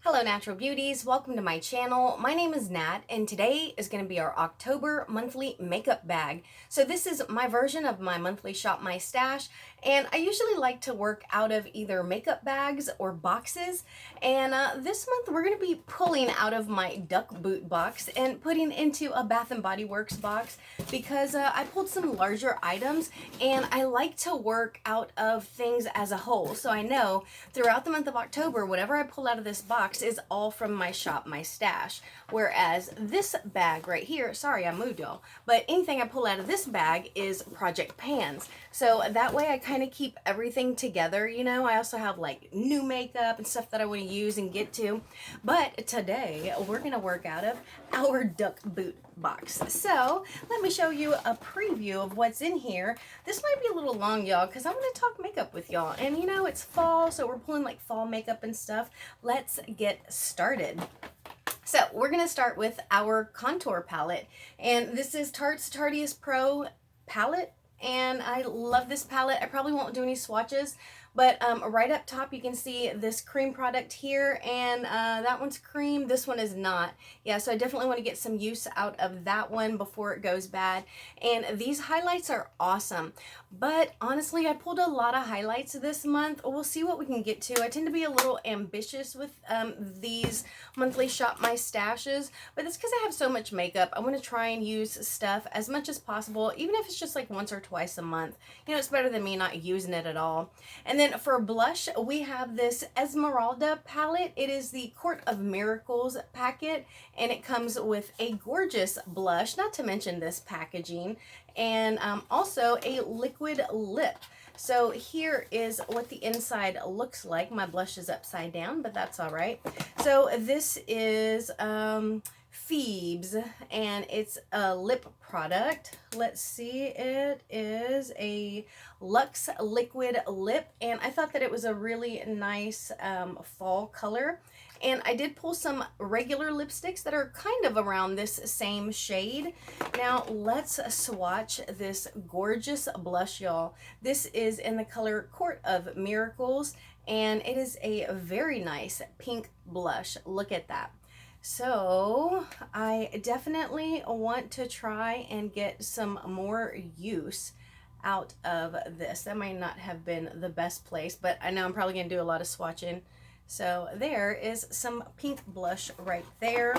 Hello Natural Beauties, welcome to my channel. My name is Nat and today is going to be our October monthly makeup bag. So this is my version of my monthly Shop My Stash, and I usually like to work out of either makeup bags or boxes, and this month we're going to be pulling out of my duck boot box and putting into a Bath & Body Works box because I pulled some larger items and I like to work out of things as a whole. So I know throughout the month of October, whatever I pull out of this box is all from my Shop My Stash, whereas this bag right here, sorry I moved y'all, but anything I pull out of this bag is Project Pans. So that way I kind of keep everything together, you know. I also have like new makeup and stuff that I want to use and get to, but today we're going to work out of our duck boot box. So let me show you a preview of what's in here. This might be a little long, y'all, because I'm going to talk makeup with y'all, and you know it's fall, so we're pulling like fall makeup and stuff. Let's get started. So we're going to start with our contour palette, and this is Tarte's Tarteist Pro palette, and I love this palette. I probably won't do any swatches, but right up top you can see this cream product here, and that one's cream, this one is not. Yeah, so I definitely want to get some use out of that one before it goes bad. And these highlights are awesome, but honestly I pulled a lot of highlights this month. We'll see what we can get to. I tend to be a little ambitious with these monthly Shop My Stashes, but that's because I have so much makeup. I want to try and use stuff as much as possible, even if it's just like once or twice a month. You know, it's better than me not using it at all. And then for blush, we have this Esmeralda palette. It is the Court of Miracles packet, and it comes with a gorgeous blush, not to mention this packaging, and also a liquid lip. So here is what the inside looks like. My blush is upside down, but that's all right. So this is Phoebe's, and it's a lip product. Let's see, it is a Luxe Liquid Lip, and I thought that it was a really nice fall color. And I did pull some regular lipsticks that are kind of around this same shade. Now let's swatch this gorgeous blush, y'all. This is in the color Court of Miracles, and it is a very nice pink blush. Look at that. So I definitely want to try and get some more use out of this. That might not have been the best place, but I know I'm probably going to do a lot of swatching. So there is some pink blush right there.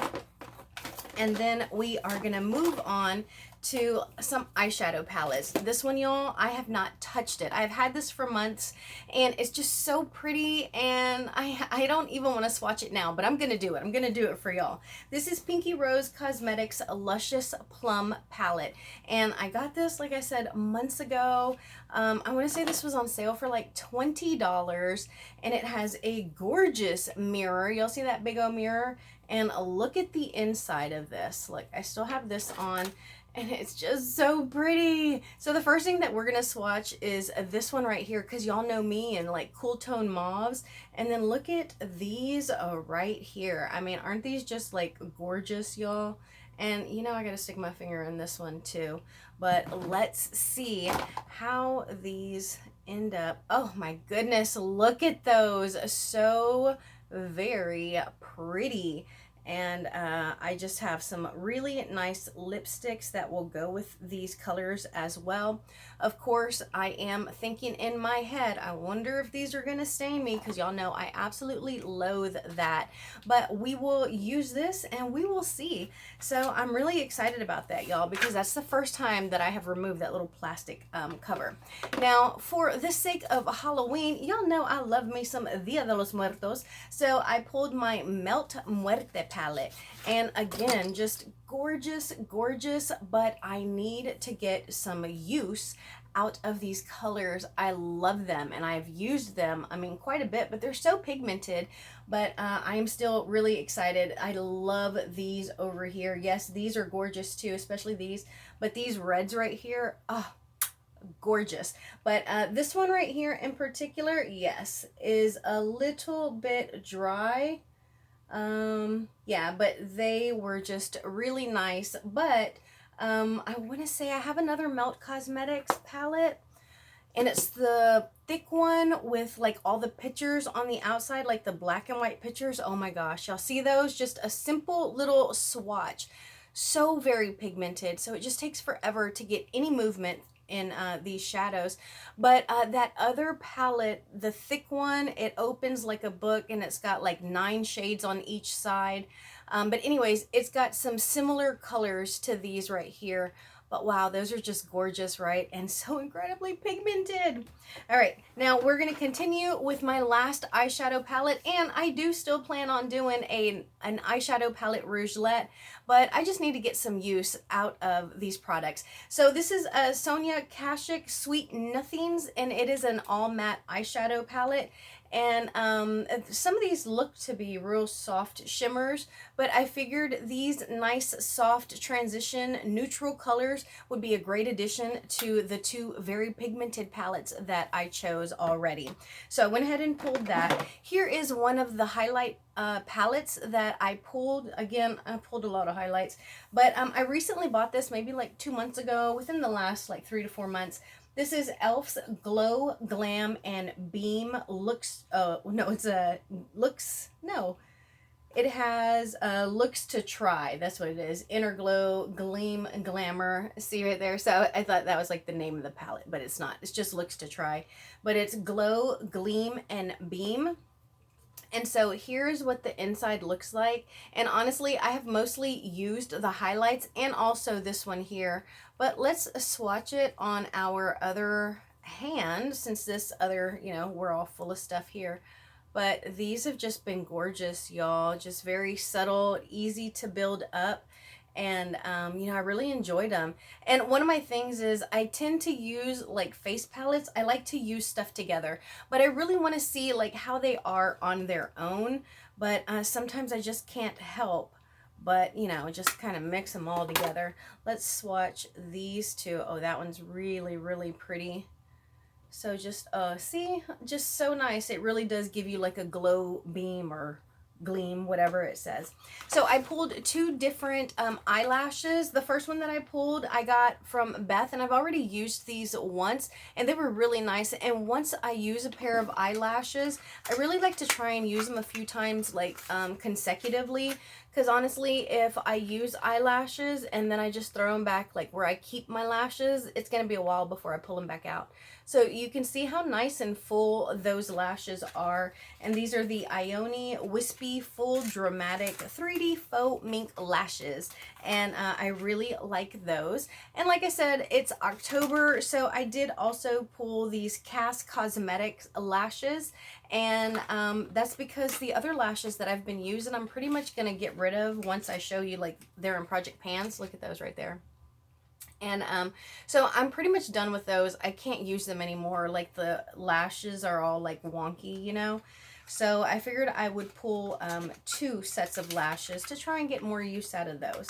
And then we are going to move on to some eyeshadow palettes. This one, y'all, I have not touched it. I've had this for months, and it's just so pretty, and I don't even want to swatch it now, but I'm going to do it. I'm going to do it for y'all. This is Pinky Rose Cosmetics Luscious Plum palette, and I got this, like I said, months ago. I want to say this was on sale for like $20, and it has a gorgeous mirror. You'll see that big old mirror, and look at the inside of this. Look, I still have this on, and it's just so pretty. So the first thing that we're gonna swatch is this one right here, because y'all know me and like cool tone mauves. And then look at these right here. I mean, aren't these just like gorgeous, y'all? And you know, I gotta stick my finger in this one too. But let's see how these end up. Oh my goodness, look at those. So very pretty. And I just have some really nice lipsticks that will go with these colors as well. Of course, I am thinking in my head, I wonder if these are gonna stain me, because y'all know I absolutely loathe that. But we will use this and we will see. So I'm really excited about that, y'all, because that's the first time that I have removed that little plastic cover. Now, for the sake of Halloween, y'all know I love me some Dia de los Muertos. So I pulled my Melt Muerte palette, and again, just gorgeous, gorgeous, but I need to get some use out of these colors. I love them, and I've used them, I mean, quite a bit, but they're so pigmented. But I am still really excited. I love these over here. Yes, these are gorgeous too, especially these, but these reds right here, oh, gorgeous. But this one right here in particular, yes, is a little bit dry. Yeah, but they were just really nice. But I want to say I have another Melt Cosmetics palette, and it's the thick one with like all the pictures on the outside, like the black and white pictures. Oh my gosh, y'all see those? Just a simple little swatch. So very pigmented, so it just takes forever to get any movement in these shadows. But that other palette, the thick one, it opens like a book and it's got like 9 shades on each side. But anyways, it's got some similar colors to these right here. But wow, those are just gorgeous, right? And so incredibly pigmented. All right, now we're gonna continue with my last eyeshadow palette, and I do still plan on doing an eyeshadow palette rougelet, but I just need to get some use out of these products. So this is a Sonia Kashuk Sweet Nothings, and it is an all matte eyeshadow palette. And some of these look to be real soft shimmers, but I figured these nice soft transition neutral colors would be a great addition to the 2 very pigmented palettes that I chose already. So I went ahead and pulled that. Here is one of the highlight palettes that I pulled. Again, I pulled a lot of highlights, but I recently bought this maybe like 2 months ago, within the last like 3 to 4 months. This is e.l.f.'s Glow, Glam, and Beam Looks, no, it's a Looks, no. It has Looks to Try. That's what it is. Inner Glow, Gleam, Glamour. See right there? So I thought that was like the name of the palette, but it's not. It's just Looks to Try. But it's Glow, Gleam, and Beam. And so here's what the inside looks like. And honestly, I have mostly used the highlights and also this one here. But let's swatch it on our other hand, since this other, you know, we're all full of stuff here. But these have just been gorgeous, y'all. Just very subtle, easy to build up. And you know, I really enjoyed them. And one of my things is I tend to use like face palettes. I like to use stuff together, but I really want to see like how they are on their own. But sometimes I just can't help but, you know, just kind of mix them all together. Let's swatch these 2. Oh, that one's really, really pretty. So just see, just so nice. It really does give you like a glow beam or gleam, whatever it says. So I pulled 2 different eyelashes. The first one that I pulled I got from Beth, and I've already used these once and they were really nice. And once I use a pair of eyelashes, I really like to try and use them a few times, like consecutively, because honestly, if I use eyelashes and then I just throw them back like where I keep my lashes, it's gonna be a while before I pull them back out. So you can see how nice and full those lashes are. And these are the Ioni Wispy Full Dramatic 3D Faux Mink Lashes. And I really like those. And like I said, it's October, so I did also pull these Cast Cosmetics lashes. And that's because the other lashes that I've been using, I'm pretty much going to get rid of once I show you, like, they're in Project Pans. Look at those right there. And so I'm pretty much done with those. I can't use them anymore. Like, the lashes are all like wonky, you know. So I figured I would pull 2 sets of lashes to try and get more use out of those.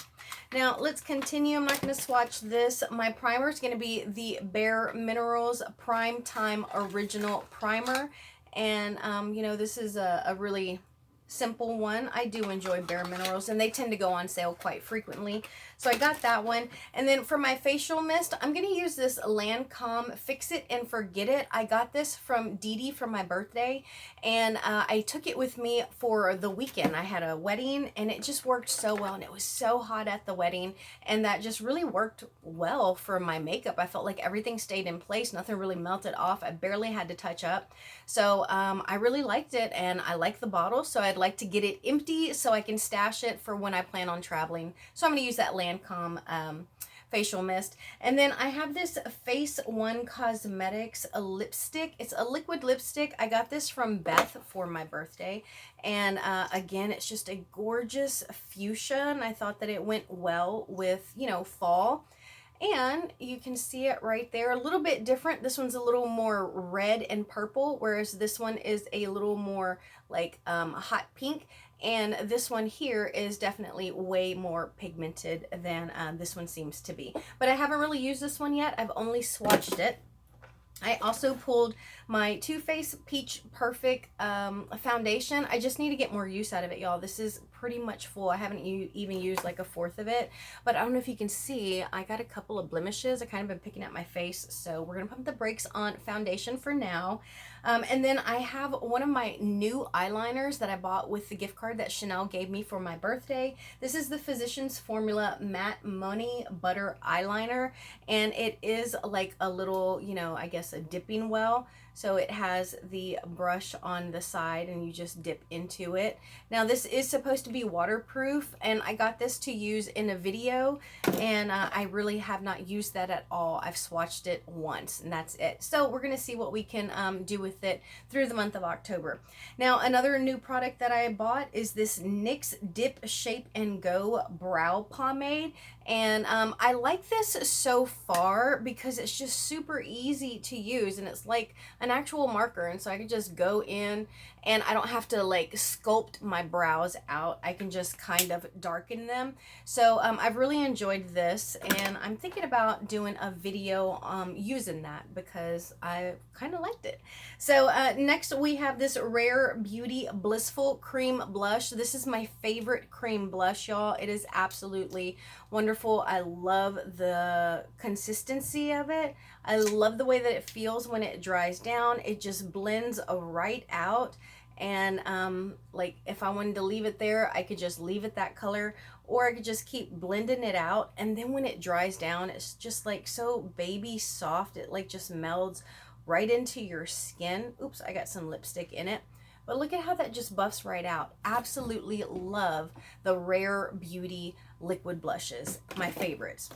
Now let's continue. I'm not going to swatch this. My primer is going to be the Bare Minerals Prime Time Original Primer. And you know, this is a really simple one. I do enjoy Bare Minerals, and they tend to go on sale quite frequently. So I got that one. And then for my facial mist, I'm going to use this Lancome Fix It and Forget It. I got this from Dee Dee for my birthday, and I took it with me for the weekend. I had a wedding, and it just worked so well, and it was so hot at the wedding, and that just really worked well for my makeup. I felt like everything stayed in place. Nothing really melted off. I barely had to touch up. So I really liked it, and I like the bottle, so I'd like to get it empty so I can stash it for when I plan on traveling. So I'm going to use that Lancome facial mist. And then I have this Face One Cosmetics lipstick. It's a liquid lipstick. I got this from Beth for my birthday. And again, it's just a gorgeous fuchsia, and I thought that it went well with, you know, fall. And you can see it right there, a little bit different. This one's a little more red and purple, whereas this one is a little more like hot pink. And this one here is definitely way more pigmented than this one seems to be. But I haven't really used this one yet. I've only swatched it. I also pulled my Too Faced Peach Perfect foundation. I just need to get more use out of it, y'all. This is pretty much full. I haven't even used like a fourth of it, but I don't know if you can see, I got a couple of blemishes. I kind of been picking at my face, so we're gonna pump the brakes on foundation for now. And then I have one of my new eyeliners that I bought with the gift card that Chanel gave me for my birthday. This is the Physicians Formula Matte Money Butter Eyeliner, and it is like a little, you know, I guess a dipping well. So it has the brush on the side and you just dip into it. Now this is supposed to be waterproof, and I got this to use in a video, and I really have not used that at all. I've swatched it once and that's it. So we're gonna see what we can do with it through the month of October. Now another new product that I bought is this NYX Dip Shape and Go Brow Pomade. And I like this so far because it's just super easy to use, and it's like an actual marker, and so I can just go in and I don't have to like sculpt my brows out. I can just kind of darken them. So I've really enjoyed this, and I'm thinking about doing a video using that because I kind of liked it. So next we have this Rare Beauty Blissful Cream Blush. This is my favorite cream blush, y'all. It is absolutely wonderful. I love the consistency of it. I love the way that it feels when it dries down. It just blends right out. And like if I wanted to leave it there, I could just leave it that color, or I could just keep blending it out. And then when it dries down, it's just like so baby soft. It like just melds right into your skin. Oops, I got some lipstick in it. But look at how that just buffs right out. Absolutely love the Rare Beauty liquid blushes, my favorites.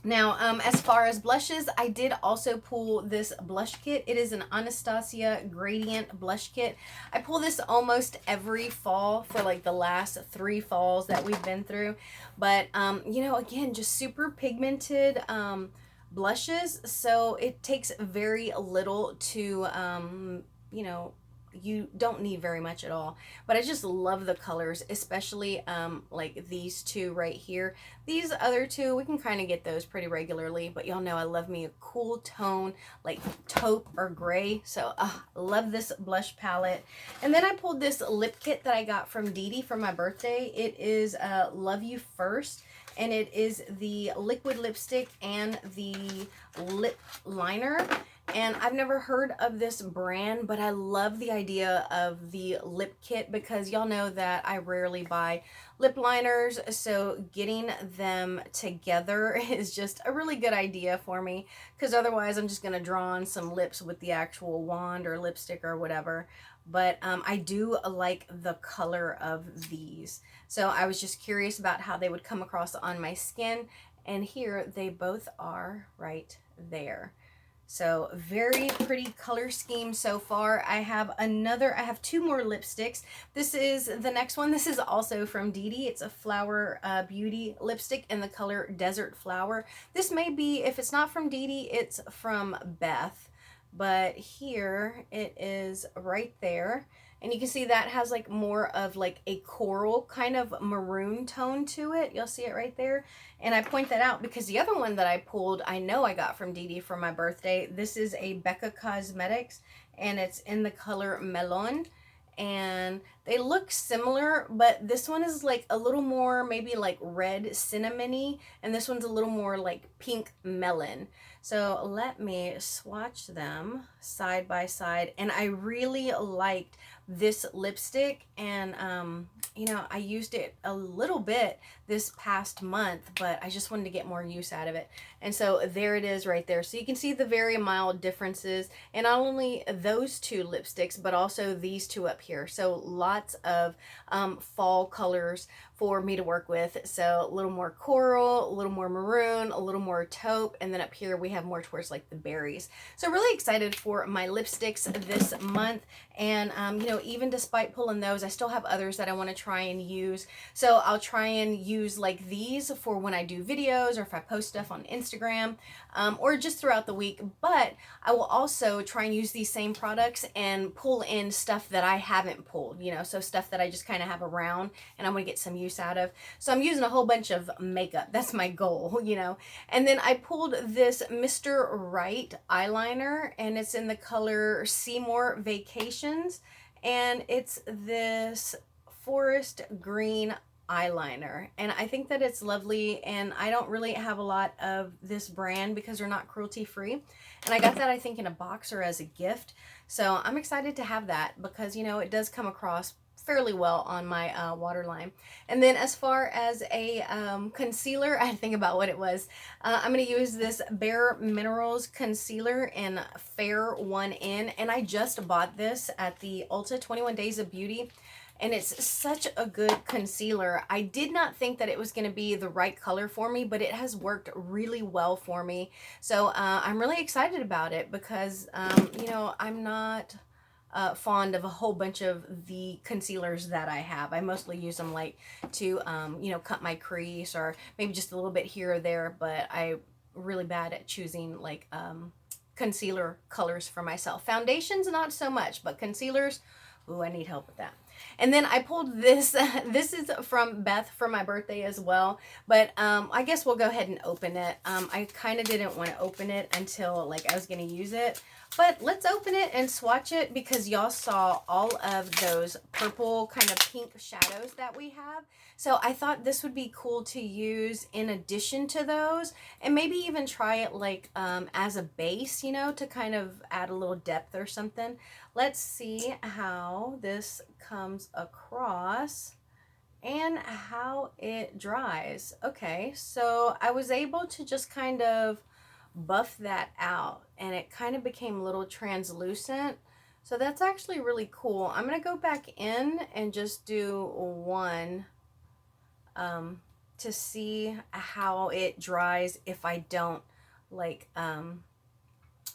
Now, as far as blushes, I did also pull this blush kit. It is an Anastasia Gradient blush kit. I pull this almost every fall for like the last 3 falls that we've been through. But, you know, again, just super pigmented blushes. So it takes very little to, you know, you don't need very much at all, but I just love the colors, especially like these two right here. These other two, we can kind of get those pretty regularly, but y'all know I love me a cool tone like taupe or gray. So I love this blush palette. And then I pulled this lip kit that I got from Dee Dee for my birthday. It is Love You First, and it is the liquid lipstick and the lip liner. And I've never heard of this brand, but I love the idea of the lip kit because y'all know that I rarely buy lip liners, so getting them together is just a really good idea for me, because otherwise I'm just going to draw on some lips with the actual wand or lipstick or whatever. But I do like the color of these, so I was just curious about how they would come across on my skin, and here they both are right there. So very pretty color scheme so far. I have 2 more lipsticks. This is the next one. This is also from Dee Dee. It's a Flower Beauty lipstick in the color Desert Flower. This may be, if it's not from Dee Dee, it's from Beth. But here it is right there. And you can see that has like more of like a coral kind of maroon tone to it. You'll see it right there. And I point that out because the other one that I pulled, I know I got from Dee Dee for my birthday. This is a Becca Cosmetics, and it's in the color Melon. And they look similar, but this one is like a little more maybe like red cinnamony, and this one's a little more like pink melon. So let me swatch them side by side, and I really liked this lipstick, and you know, I used it a little bit this past month, but I just wanted to get more use out of it. And so there it is right there. So you can see the very mild differences, and not only those 2 lipsticks, but also these 2 up here. So lots of fall colors for me to work with. So a little more coral, a little more maroon, a little more taupe, and then up here we have more towards like the berries. So really excited for my lipsticks this month. And you know, even despite pulling those, I still have others that I want to try and use. So I'll try and use like these for when I do videos or if I post stuff on Instagram, or just throughout the week. But I will also try and use these same products and pull in stuff that I haven't pulled, you know, so stuff that I just kind of have around and I'm going to get some use out of. So I'm using a whole bunch of makeup. That's my goal, you know. And then I pulled this Mr. Right eyeliner, and it's in the color Seymour Vacations, and it's this forest green eyeliner, and I think that it's lovely. And I don't really have a lot of this brand because they're not cruelty free, and I got that I think in a box or as a gift, so I'm excited to have that because, you know, it does come across fairly well on my waterline. And then as far as a concealer, I had to think about what it was. I'm going to use this Bare Minerals concealer in Fair 1N, and I just bought this at the Ulta 21 Days of Beauty, and it's such a good concealer. I did not think that it was going to be the right color for me, but it has worked really well for me. So I'm really excited about it because, you know, I'm not fond of a whole bunch of the concealers that I have. I mostly use them like to, you know, cut my crease or maybe just a little bit here or there, but I'm really bad at choosing like concealer colors for myself. Foundations, not so much, but concealers, ooh, I need help with that. And then I pulled this. This is from Beth for my birthday as well. But I guess we'll go ahead and open it. I kind of didn't want to open it until like I was going to use it. But let's open it and swatch it because y'all saw all of those purple kind of pink shadows that we have. So I thought this would be cool to use in addition to those, and maybe even try it like as a base, you know, to kind of add a little depth or something. Let's see how this comes across and how it dries. Okay, so I was able to just kind of buff that out and it kind of became a little translucent. So that's actually really cool. I'm going to go back in and just do one to see how it dries if I don't like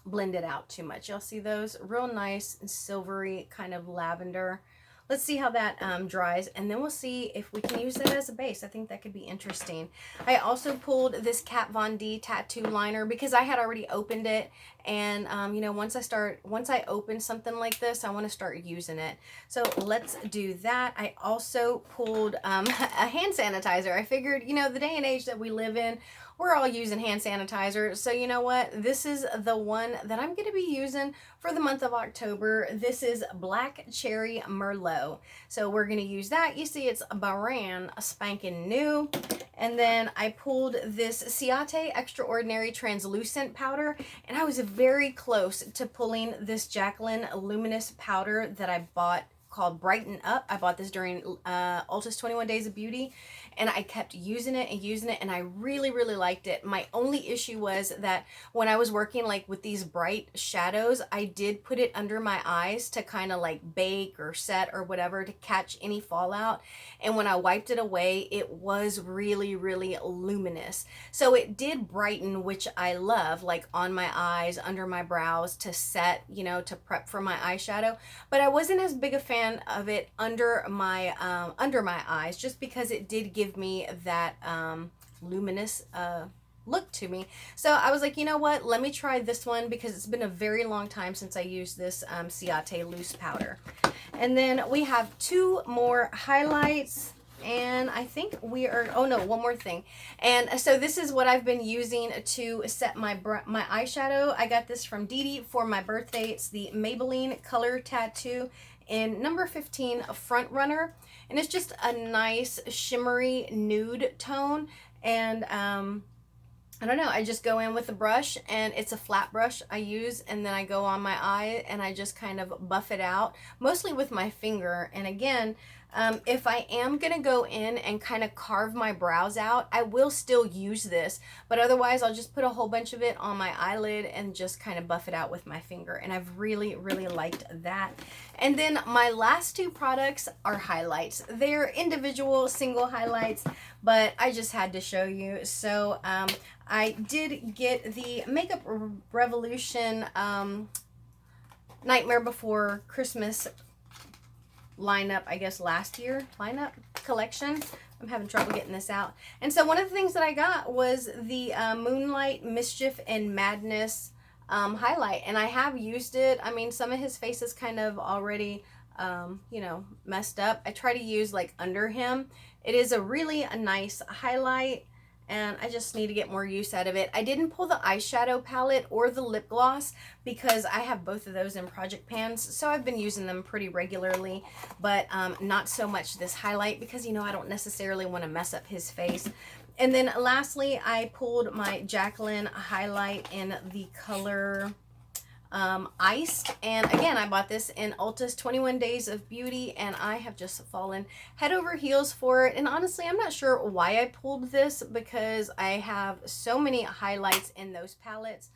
blend it out too much. Y'all see those? Real nice and silvery kind of lavender. Let's see how that dries, and then we'll see if we can use that as a base. I think that could be interesting. I also pulled this Kat Von D tattoo liner because I had already opened it, and you know, once I open something like this, I want to start using it. So let's do that. I also pulled a hand sanitizer. I figured, you know, the day and age that we live in, we're all using hand sanitizer. So you know what? This is the one that I'm going to be using for the month of October. This is Black Cherry Merlot. So we're going to use that. You see it's brand spanking new. And then I pulled this Ciate Extraordinary Translucent Powder. And I was very close to pulling this Jaclyn Luminous Powder that I bought called Brighten Up. I bought this during Ulta's 21 Days of Beauty, and I kept using it, and I really, really liked it. My only issue was that when I was working like with these bright shadows, I did put it under my eyes to kind of like bake or set or whatever to catch any fallout, and when I wiped it away, it was really, really luminous. So it did brighten, which I love, like on my eyes, under my brows to set, you know, to prep for my eyeshadow, but I wasn't as big a fan of it under my eyes, just because it did give me that luminous look to me. So I was like, you know what, let me try this one because it's been a very long time since I used this Ciate loose powder. And then we have two more highlights, and I think we are, oh no, one more thing. And so this is what I've been using to set my eyeshadow. I got this from Dee Dee for my birthday. It's the Maybelline Color Tattoo in number 15 Front Runner, and it's just a nice shimmery nude tone. And I don't know, I just go in with a brush, and it's a flat brush I use, and then I go on my eye and I just kind of buff it out, mostly with my finger. And again, if I am going to go in and kind of carve my brows out, I will still use this, but otherwise I'll just put a whole bunch of it on my eyelid and just kind of buff it out with my finger. And I've really, really liked that. And then my last two products are highlights. They're individual single highlights, but I just had to show you. So I did get the Makeup Revolution Nightmare Before Christmas lineup, I guess last year, lineup collection. I'm having trouble getting this out. And so one of the things that I got was the Moonlight Mischief and Madness highlight. And I have used it. I mean, some of his face is kind of already, you know, messed up. I try to use like under him. It is a nice highlight, and I just need to get more use out of it. I didn't pull the eyeshadow palette or the lip gloss because I have both of those in project pans, so I've been using them pretty regularly, but not so much this highlight because, you know, I don't necessarily want to mess up his face. And then lastly, I pulled my Jaclyn highlight in the color Iced, and again, I bought this in Ulta's 21 Days of Beauty, and I have just fallen head over heels for it. And honestly, I'm not sure why I pulled this because I have so many highlights in those palettes,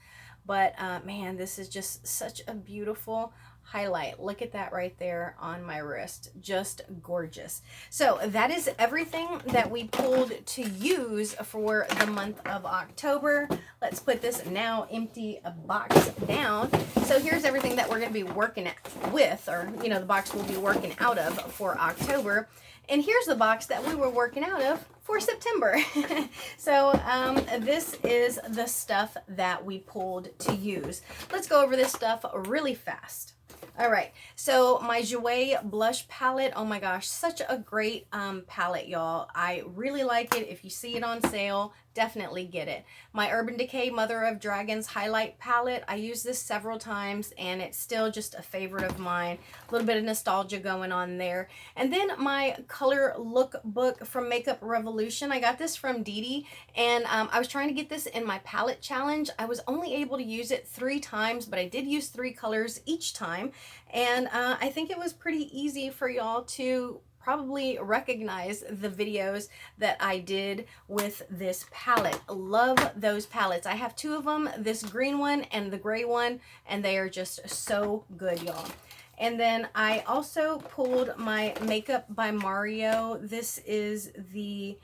but man, this is just such a beautiful highlight. Look at that right there on my wrist. Just gorgeous. So that is everything that we pulled to use for the month of October. Let's put this now empty box down. So here's everything that we're going to be working with, or, you know, the box we'll be working out of for October. And here's the box that we were working out of for September. So this is the stuff that we pulled to use. Let's go over this stuff really fast. All right, so my Jouer blush palette, oh my gosh, such a great palette, y'all. I really like it. If you see it on sale, definitely get it. My Urban Decay Mother of Dragons highlight palette, I use this several times and it's still just a favorite of mine. A little bit of nostalgia going on there. And then my color lookbook from Makeup Revolution, I got this from Dee Dee, and I was trying to get this in my palette challenge. I was only able to use it 3 times, but I did use 3 colors each time. And I think it was pretty easy for y'all to probably recognize the videos that I did with this palette. Love those palettes. I have 2 of them, this green one and the gray one, and they are just so good, y'all. And then I also pulled my Makeup by Mario. This is the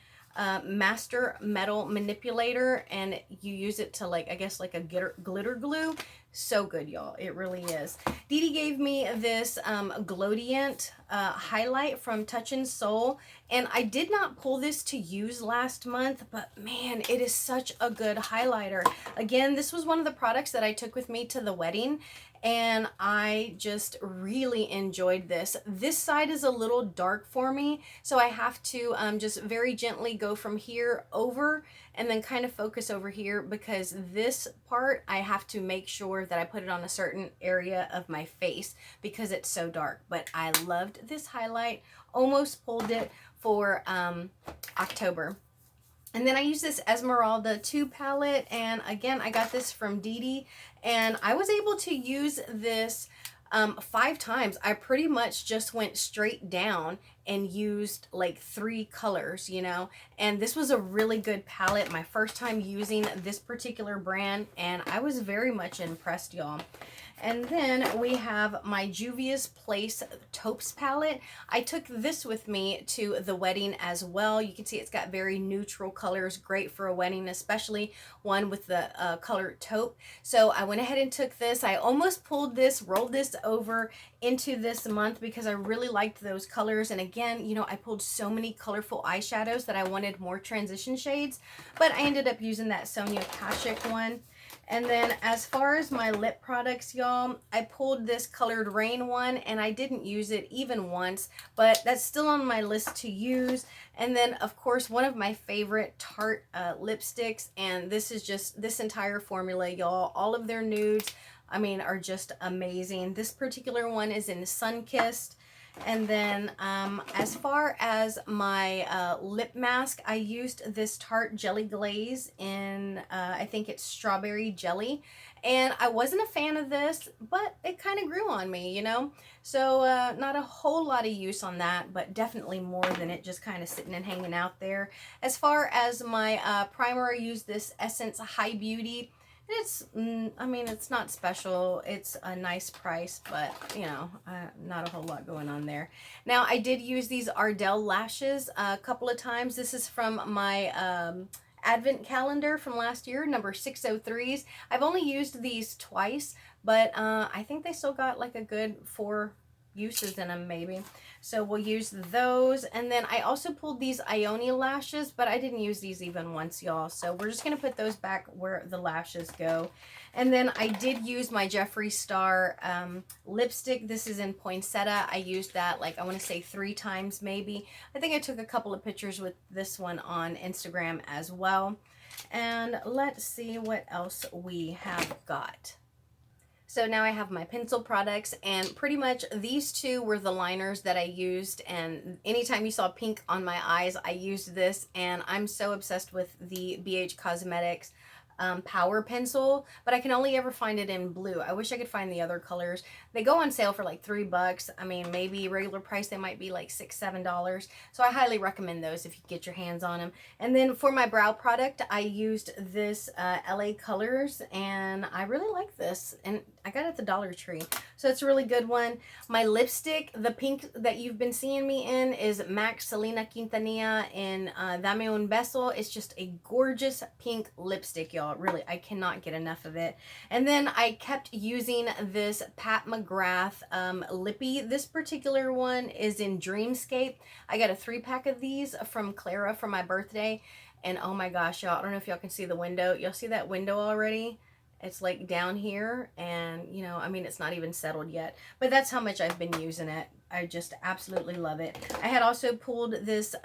Master Metal Manipulator, and you use it to, like, I guess like a glitter glue. So good, y'all. It really is. Dee Dee gave me this Glowdient highlight from Touch and Soul, and I did not pull this to use last month, but man, it is such a good highlighter. Again, this was one of the products that I took with me to the wedding, and I just really enjoyed this. This side is a little dark for me, so I have to just very gently go from here over and then kind of focus over here, because this part I have to make sure that I put it on a certain area of my face because it's so dark. But I loved this highlight, almost pulled it for October. And then I use this Esmeralda 2 palette, and again, I got this from Dee Dee, and I was able to use this 5 times. I pretty much just went straight down and used like 3 colors, you know, and this was a really good palette. My first time using this particular brand, and I was very much impressed, y'all. And then we have my Juvia's Place Taupes palette. I took this with me to the wedding as well. You can see it's got very neutral colors, great for a wedding, especially one with the color taupe. So I went ahead and took this. I almost pulled this, rolled this over into this month because I really liked those colors. And again, you know, I pulled so many colorful eyeshadows that I wanted more transition shades, but I ended up using that Sonia Kashuk one. And then as far as my lip products, y'all, I pulled this Colored Rain one, and I didn't use it even once, but that's still on my list to use. And then, of course, one of my favorite Tarte lipsticks, and this is just this entire formula, y'all. All of their nudes, I mean, are just amazing. This particular one is in Sun-Kissed. And then as far as my lip mask, I used this Tarte Jelly Glaze in, I think it's Strawberry Jelly. And I wasn't a fan of this, but it kind of grew on me, you know. So not a whole lot of use on that, but definitely more than it just kind of sitting and hanging out there. As far as my primer, I used this Essence High Beauty. It's, I mean, it's not special. It's a nice price, but, you know, not a whole lot going on there. Now, I did use these Ardell Lashes a couple of times. This is from my Advent calendar from last year, number 603s. I've only used these twice, but I think they still got like a good 4 uses in them maybe. So we'll use those. And then I also pulled these Ardell lashes, but I didn't use these even once, y'all. So we're just going to put those back where the lashes go. And then I did use my Jeffree Star lipstick. This is in Poinsettia. I used that like I want to say 3 times maybe. I think I took a couple of pictures with this one on Instagram as well. And let's see what else we have got. So now I have my pencil products, and pretty much these two were the liners that I used, and anytime you saw pink on my eyes, I used this, and I'm so obsessed with the BH Cosmetics Power Pencil, but I can only ever find it in blue. I wish I could find the other colors. They go on sale for like $3. I mean, maybe regular price they might be like $6, $7. So I highly recommend those if you get your hands on them. And then for my brow product, I used this LA Colors, and I really like this. And I got it at the Dollar Tree, so it's a really good one. My lipstick, the pink that you've been seeing me in, is MAC Selena Quintanilla in Dame Un Beso. It's just a gorgeous pink lipstick, y'all. Really, I cannot get enough of it. And then I kept using this Pat McGrath lippy. This particular one is in Dreamscape. I got a 3-pack of these from Clara for my birthday, and oh my gosh, y'all, I don't know if y'all can see the window. Y'all see that window already? It's like down here, and you know, I mean, it's not even settled yet, but that's how much I've been using it. I just absolutely love it. I had also pulled this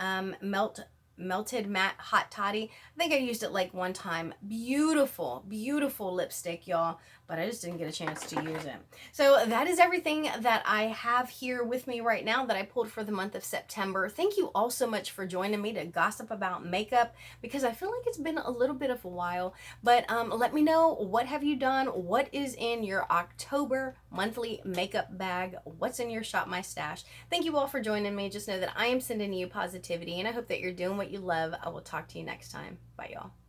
Melted Matte Hot Toddy. I think I used it like 1 time. Beautiful, beautiful lipstick, y'all, but I just didn't get a chance to use it. So that is everything that I have here with me right now that I pulled for the month of September. Thank you all so much for joining me to gossip about makeup, because I feel like it's been a little bit of a while, but let me know, what have you done? What is in your October monthly makeup bag? What's in your Shop My Stash? Thank you all for joining me. Just know that I am sending you positivity, and I hope that you're doing what you love. I will talk to you next time. Bye, y'all.